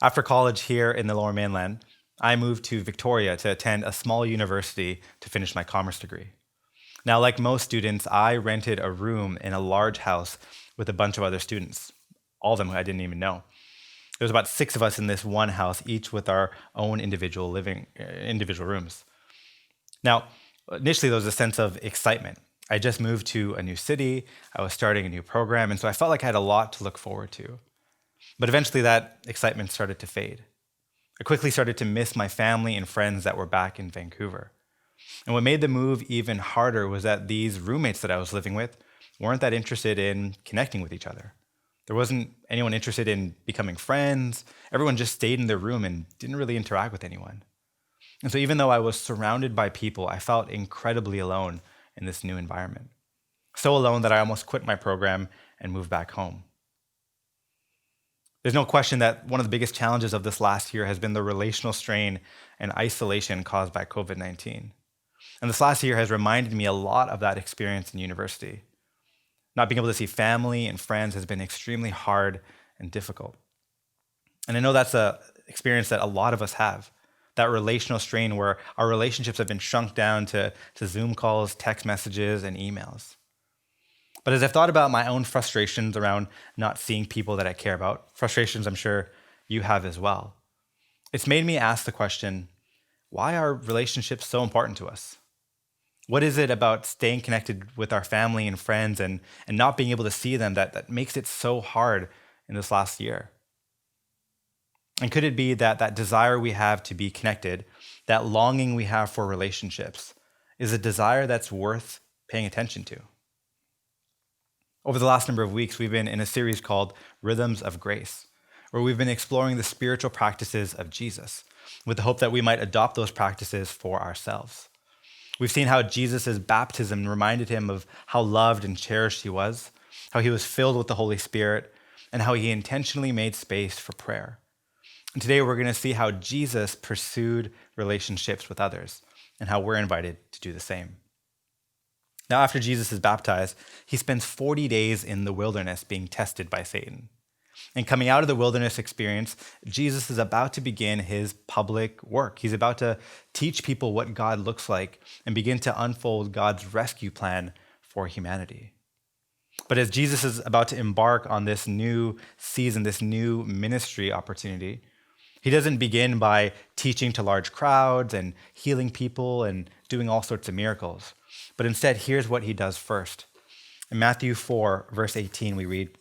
After college here in the Lower Mainland, I moved to Victoria to attend a small university to finish my commerce degree. Now, like most students, I rented a room in a large house with a bunch of other students, all of them who I didn't even know. There was about 6 of us in this one house, each with our own individual rooms. Now, initially there was a sense of excitement. I just moved to a new city, I was starting a new program, and so I felt like I had a lot to look forward to. But eventually that excitement started to fade. I quickly started to miss my family and friends that were back in Vancouver. And what made the move even harder was that these roommates that I was living with weren't that interested in connecting with each other. There wasn't anyone interested in becoming friends. Everyone just stayed in their room and didn't really interact with anyone. And so even though I was surrounded by people, I felt incredibly alone in this new environment. So alone that I almost quit my program and moved back home. There's no question that one of the biggest challenges of this last year has been the relational strain and isolation caused by COVID-19. And this last year has reminded me a lot of that experience in university. Not being able to see family and friends has been extremely hard and difficult. And I know that's an experience that a lot of us have, that relational strain where our relationships have been shrunk down to Zoom calls, text messages, and emails. But as I've thought about my own frustrations around not seeing people that I care about, frustrations I'm sure you have as well, it's made me ask the question, why are relationships so important to us? What is it about staying connected with our family and friends and not being able to see them that makes it so hard in this last year? And could it be that desire we have to be connected, that longing we have for relationships, is a desire that's worth paying attention to? Over the last number of weeks, we've been in a series called Rhythms of Grace, where we've been exploring the spiritual practices of Jesus, with the hope that we might adopt those practices for ourselves. We've seen how Jesus' baptism reminded him of how loved and cherished he was, how he was filled with the Holy Spirit, and how he intentionally made space for prayer. And today we're going to see how Jesus pursued relationships with others and how we're invited to do the same. Now, after Jesus is baptized, he spends 40 days in the wilderness being tested by Satan. And coming out of the wilderness experience, Jesus is about to begin his public work. He's about to teach people what God looks like and begin to unfold God's rescue plan for humanity. But as Jesus is about to embark on this new season, this new ministry opportunity, he doesn't begin by teaching to large crowds and healing people and doing all sorts of miracles. But instead, here's what he does first. In Matthew 4, verse 18, we read,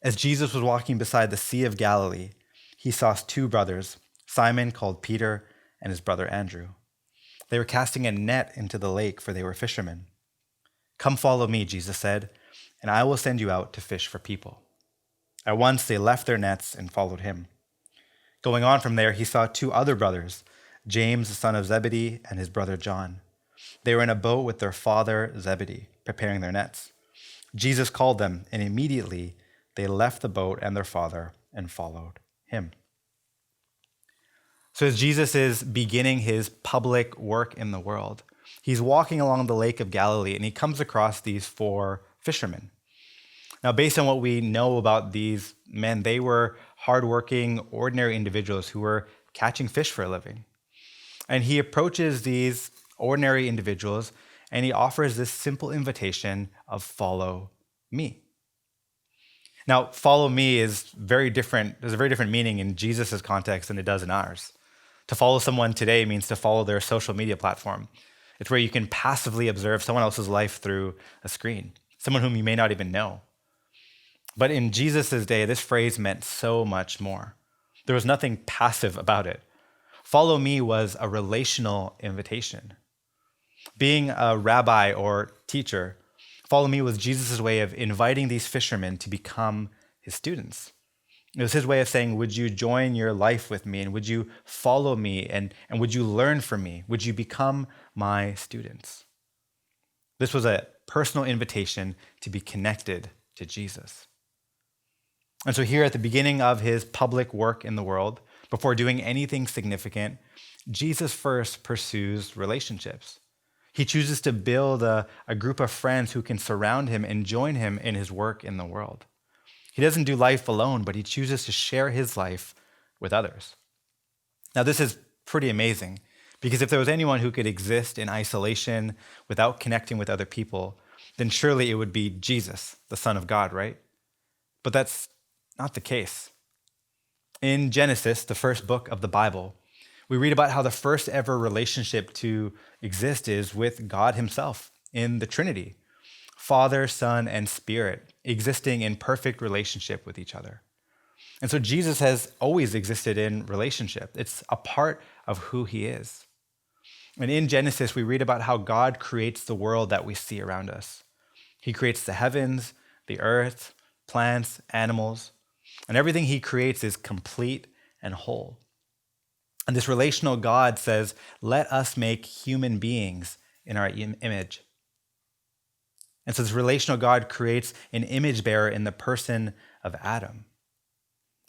"As Jesus was walking beside the Sea of Galilee, he saw 2 brothers, Simon called Peter and his brother Andrew. They were casting a net into the lake, for they were fishermen. 'Come follow me,' Jesus said, 'and I will send you out to fish for people.' At once they left their nets and followed him. Going on from there, he saw 2 other brothers, James the son of Zebedee and his brother John. They were in a boat with their father Zebedee, preparing their nets. Jesus called them, and immediately they left the boat and their father and followed him." So as Jesus is beginning his public work in the world, he's walking along the Lake of Galilee, and he comes across these 4 fishermen. Now, based on what we know about these men, they were hardworking, ordinary individuals who were catching fish for a living. And he approaches these ordinary individuals, and he offers this simple invitation of follow me. Now, follow me is very different. There's a very different meaning in Jesus' context than it does in ours. To follow someone today means to follow their social media platform. It's where you can passively observe someone else's life through a screen, someone whom you may not even know. But in Jesus' day, this phrase meant so much more. There was nothing passive about it. Follow me was a relational invitation. Being a rabbi or teacher, follow me was Jesus' way of inviting these fishermen to become his students. It was his way of saying, would you join your life with me, and would you follow me, and would you learn from me? Would you become my students? This was a personal invitation to be connected to Jesus. And so here at the beginning of his public work in the world, before doing anything significant, Jesus first pursues relationships. He chooses to build a group of friends who can surround him and join him in his work in the world. He doesn't do life alone, but he chooses to share his life with others. Now, this is pretty amazing because if there was anyone who could exist in isolation without connecting with other people, then surely it would be Jesus, the Son of God, right? But that's not the case. In Genesis, the first book of the Bible, we read about how the first ever relationship to exist is with God himself in the Trinity, Father, Son, and Spirit, existing in perfect relationship with each other. And so Jesus has always existed in relationship. It's a part of who he is. And in Genesis, we read about how God creates the world that we see around us. He creates the heavens, the earth, plants, animals, and everything he creates is complete and whole. And this relational God says, let us make human beings in our image. And so this relational God creates an image bearer in the person of Adam.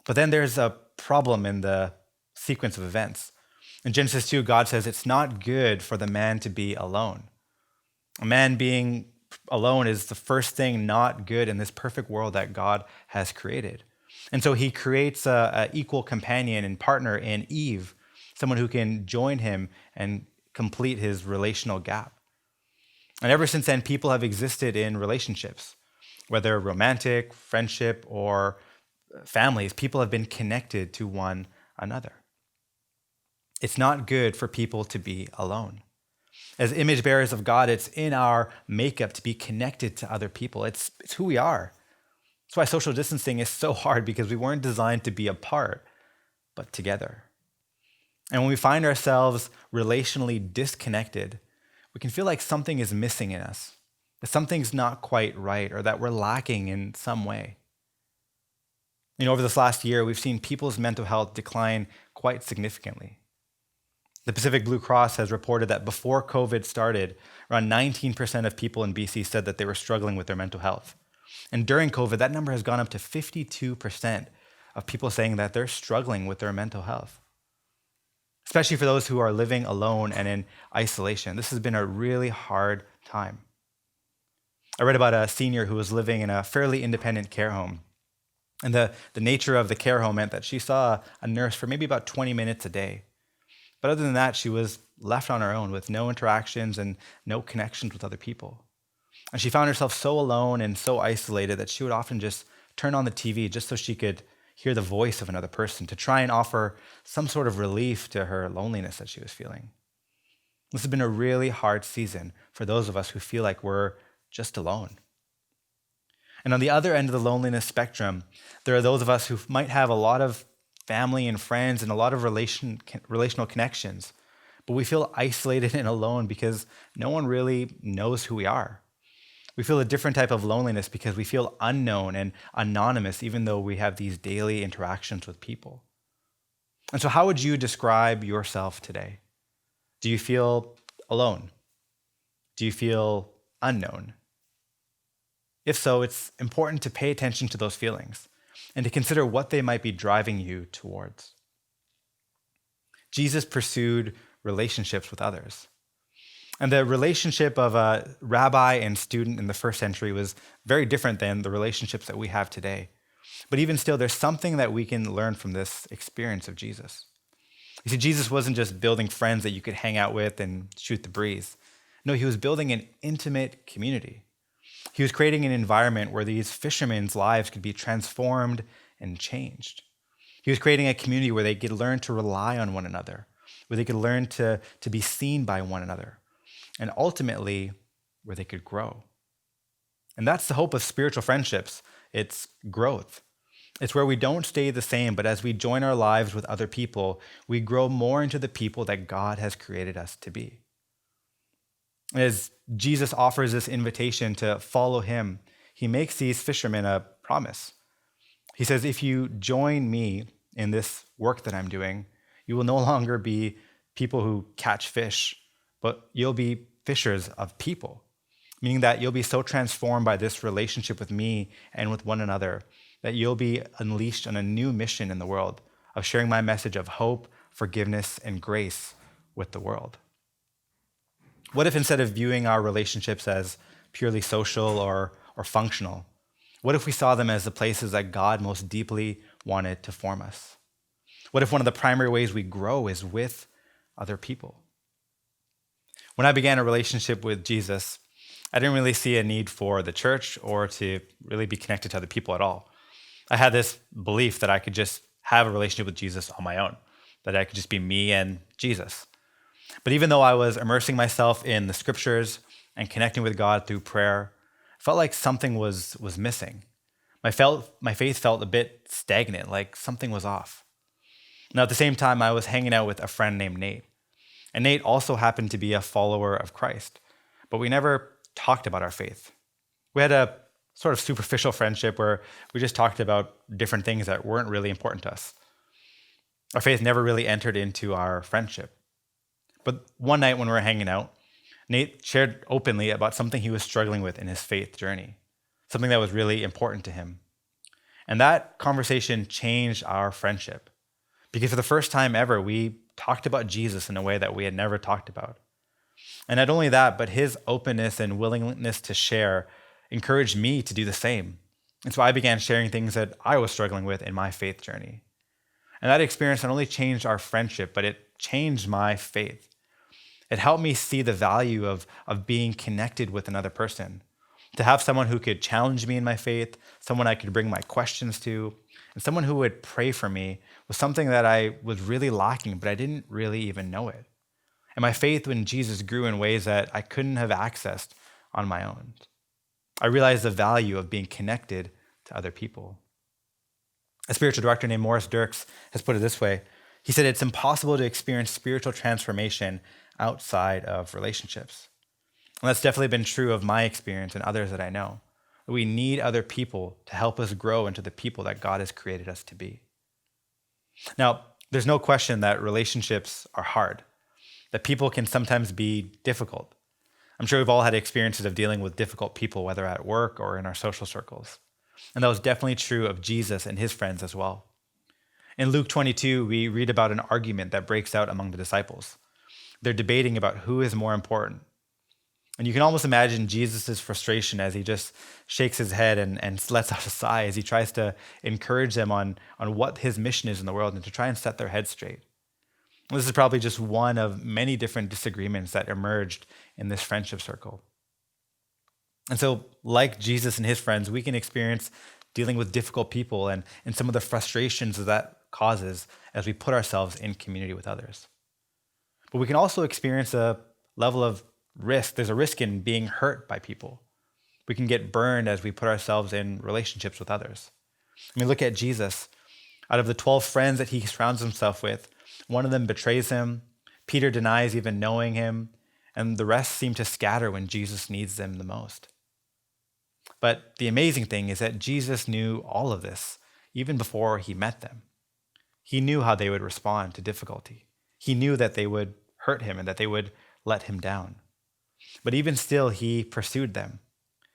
But then there's a problem in the sequence of events. In Genesis 2, God says it's not good for the man to be alone. A man being alone is the first thing not good in this perfect world that God has created. And so he creates an equal companion and partner in Eve, someone who can join him and complete his relational gap. And ever since then, people have existed in relationships, whether romantic, friendship, or families. People have been connected to one another. It's not good for people to be alone. As image bearers of God, it's in our makeup to be connected to other people. It's who we are. That's why social distancing is so hard, because we weren't designed to be apart, but together. And when we find ourselves relationally disconnected, we can feel like something is missing in us, that something's not quite right, or that we're lacking in some way. You know, over this last year, we've seen people's mental health decline quite significantly. The Pacific Blue Cross has reported that before COVID started, around 19% of people in BC said that they were struggling with their mental health. And during COVID, that number has gone up to 52% of people saying that they're struggling with their mental health. Especially for those who are living alone and in isolation. This has been a really hard time. I read about a senior who was living in a fairly independent care home. And the nature of the care home meant that she saw a nurse for maybe about 20 minutes a day. But other than that, she was left on her own with no interactions and no connections with other people. And she found herself so alone and so isolated that she would often just turn on the TV just so she could hear the voice of another person, to try and offer some sort of relief to her loneliness that she was feeling. This has been a really hard season for those of us who feel like we're just alone. And on the other end of the loneliness spectrum, there are those of us who might have a lot of family and friends and a lot of relational connections, but we feel isolated and alone because no one really knows who we are. We feel a different type of loneliness because we feel unknown and anonymous, even though we have these daily interactions with people. And so how would you describe yourself today? Do you feel alone? Do you feel unknown? If so, it's important to pay attention to those feelings and to consider what they might be driving you towards. Jesus pursued relationships with others. And the relationship of a rabbi and student in the first century was very different than the relationships that we have today. But even still, there's something that we can learn from this experience of Jesus. You see, Jesus wasn't just building friends that you could hang out with and shoot the breeze. No, he was building an intimate community. He was creating an environment where these fishermen's lives could be transformed and changed. He was creating a community where they could learn to rely on one another, where they could learn to be seen by one another, and ultimately, where they could grow. And that's the hope of spiritual friendships. It's growth. It's where we don't stay the same, but as we join our lives with other people, we grow more into the people that God has created us to be. As Jesus offers this invitation to follow him, he makes these fishermen a promise. He says, if you join me in this work that I'm doing, you will no longer be people who catch fish, but you'll be fishers of people, meaning that you'll be so transformed by this relationship with me and with one another that you'll be unleashed on a new mission in the world of sharing my message of hope, forgiveness, and grace with the world. What if instead of viewing our relationships as purely social or functional, What if we saw them as the places that God most deeply wanted to form us? What if one of the primary ways we grow is with other people? When I began a relationship with Jesus, I didn't really see a need for the church or to really be connected to other people at all. I had this belief that I could just have a relationship with Jesus on my own, that I could just be me and Jesus. But even though I was immersing myself in the scriptures and connecting with God through prayer, I felt like something was missing. My faith felt a bit stagnant, like something was off. Now, at the same time, I was hanging out with a friend named Nate. And Nate also happened to be a follower of Christ, but we never talked about our faith. We had a sort of superficial friendship where we just talked about different things that weren't really important to us. Our faith never really entered into our friendship. But one night when we were hanging out, Nate shared openly about something he was struggling with in his faith journey, something that was really important to him. And that conversation changed our friendship because for the first time ever, we talked about Jesus in a way that we had never talked about. And not only that, but his openness and willingness to share encouraged me to do the same. And so I began sharing things that I was struggling with in my faith journey. And that experience not only changed our friendship, but it changed my faith. It helped me see the value of being connected with another person, to have someone who could challenge me in my faith, someone I could bring my questions to, and someone who would pray for me was something that I was really lacking, but I didn't really even know it. And my faith in Jesus grew in ways that I couldn't have accessed on my own. I realized the value of being connected to other people. A spiritual director named Morris Dirks has put it this way. He said, it's impossible to experience spiritual transformation outside of relationships. And that's definitely been true of my experience and others that I know. We need other people to help us grow into the people that God has created us to be. Now, there's no question that relationships are hard, that people can sometimes be difficult. I'm sure we've all had experiences of dealing with difficult people, whether at work or in our social circles. And that was definitely true of Jesus and his friends as well. In Luke 22, we read about an argument that breaks out among the disciples. They're debating about who is more important. And you can almost imagine Jesus' frustration as he just shakes his head and lets out a sigh as he tries to encourage them on what his mission is in the world and to try and set their heads straight. This is probably just one of many different disagreements that emerged in this friendship circle. And so, like Jesus and his friends, we can experience dealing with difficult people and some of the frustrations that causes as we put ourselves in community with others. But we can also experience a level of risk. There's a risk in being hurt by people. We can get burned as we put ourselves in relationships with others. I mean, look at Jesus. Out of the 12 friends that he surrounds himself with, one of them betrays him. Peter denies even knowing him, and the rest seem to scatter when Jesus needs them the most. But the amazing thing is that Jesus knew all of this even before he met them. He knew how they would respond to difficulty. He knew that they would hurt him and that they would let him down. But even still, he pursued them.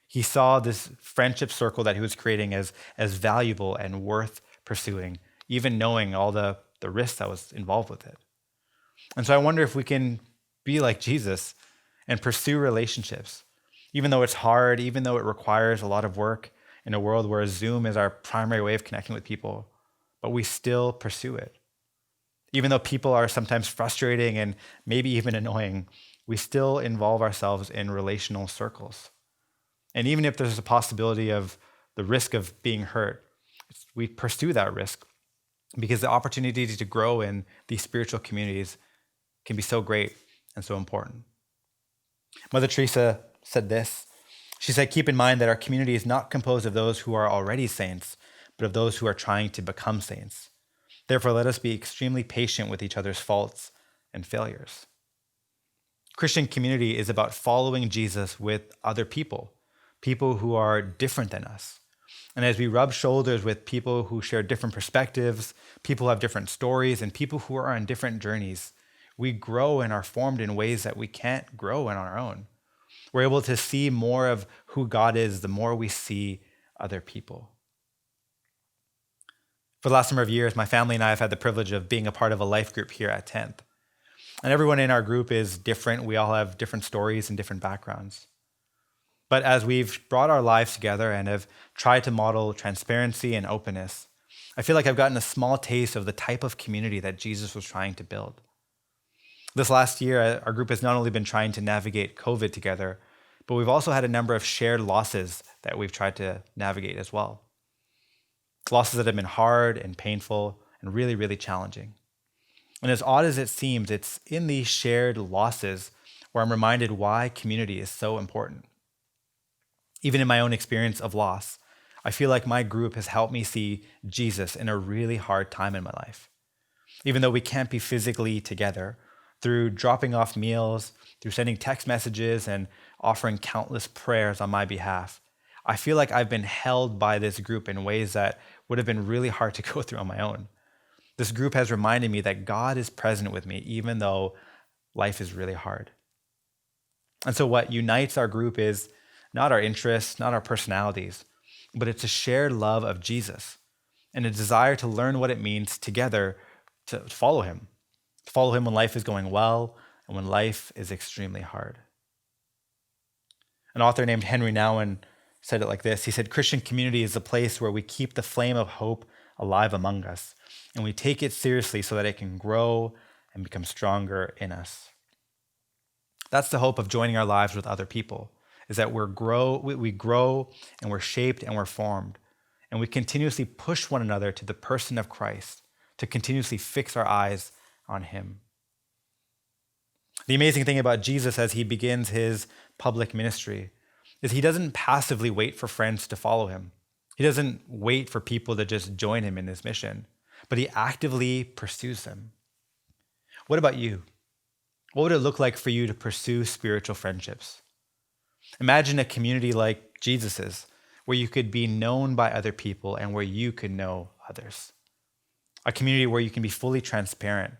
He saw this friendship circle that he was creating as valuable and worth pursuing, even knowing all the risk that was involved with it. And so I wonder if we can be like Jesus and pursue relationships, even though it's hard, even though it requires a lot of work in a world where Zoom is our primary way of connecting with people, but we still pursue it. Even though people are sometimes frustrating and maybe even annoying, we still involve ourselves in relational circles. And even if there's a possibility of the risk of being hurt, we pursue that risk because the opportunity to grow in these spiritual communities can be so great and so important. Mother Teresa said this. She said, keep in mind that our community is not composed of those who are already saints, but of those who are trying to become saints. Therefore, let us be extremely patient with each other's faults and failures. Christian community is about following Jesus with other people who are different than us. And as we rub shoulders with people who share different perspectives, people who have different stories, and people who are on different journeys, we grow and are formed in ways that we can't grow on our own. We're able to see more of who God is the more we see other people. For the last number of years, my family and I have had the privilege of being a part of a life group here at 10th. And everyone in our group is different. We all have different stories and different backgrounds. But as we've brought our lives together and have tried to model transparency and openness, I feel like I've gotten a small taste of the type of community that Jesus was trying to build. This last year, our group has not only been trying to navigate COVID together, but we've also had a number of shared losses that we've tried to navigate as well. Losses that have been hard and painful and really, really challenging. And as odd as it seems, it's in these shared losses where I'm reminded why community is so important. Even in my own experience of loss, I feel like my group has helped me see Jesus in a really hard time in my life. Even though we can't be physically together, through dropping off meals, through sending text messages and offering countless prayers on my behalf, I feel like I've been held by this group in ways that would have been really hard to go through on my own. This group has reminded me that God is present with me, even though life is really hard. And so what unites our group is not our interests, not our personalities, but it's a shared love of Jesus and a desire to learn what it means together to follow him when life is going well and when life is extremely hard. An author named Henry Nouwen said it like this. He said, "Christian community is a place where we keep the flame of hope alive among us, and we take it seriously so that it can grow and become stronger in us." That's the hope of joining our lives with other people, is that we grow and we're shaped and we're formed, and we continuously push one another to the person of Christ, to continuously fix our eyes on him. The amazing thing about Jesus as he begins his public ministry is he doesn't passively wait for friends to follow him. He doesn't wait for people to just join him in his mission, but he actively pursues them. What about you? What would it look like for you to pursue spiritual friendships? Imagine a community like Jesus's, where you could be known by other people and where you could know others. A community where you can be fully transparent.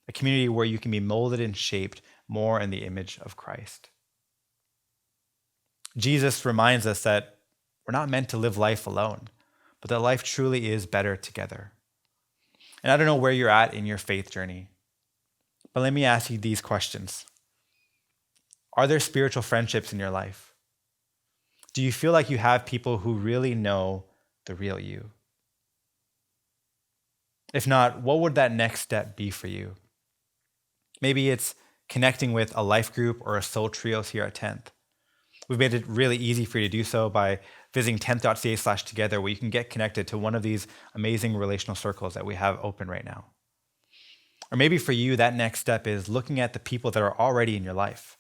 A community where you can be molded and shaped more in the image of Christ. Jesus reminds us that we're not meant to live life alone, but that life truly is better together. And I don't know where you're at in your faith journey, but let me ask you these questions. Are there spiritual friendships in your life? Do you feel like you have people who really know the real you? If not, what would that next step be for you? Maybe it's connecting with a life group or a soul trios here at 10th. We've made it really easy for you to do so by visiting 10th.ca/together, where you can get connected to one of these amazing relational circles that we have open right now. Or maybe for you, that next step is looking at the people that are already in your life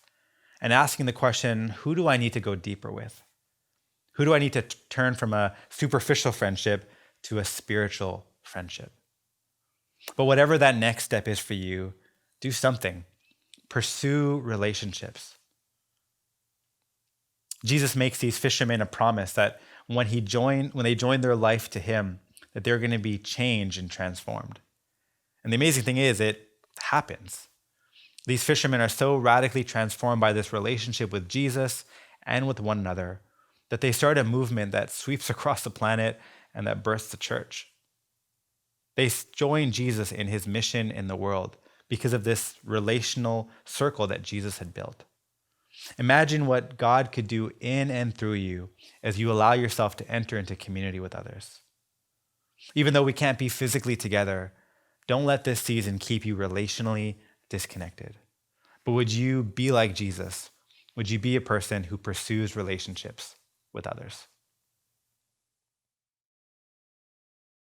and asking the question, who do I need to go deeper with? Who do I need to turn from a superficial friendship to a spiritual friendship? But whatever that next step is for you, do something. Pursue relationships. Jesus makes these fishermen a promise that when they join their life to him, that they're going to be changed and transformed. And the amazing thing is, it happens. These fishermen are so radically transformed by this relationship with Jesus and with one another that they start a movement that sweeps across the planet and that births the church. They join Jesus in his mission in the world because of this relational circle that Jesus had built. Imagine what God could do in and through you as you allow yourself to enter into community with others. Even though we can't be physically together, don't let this season keep you relationally disconnected. But would you be like Jesus? Would you be a person who pursues relationships with others?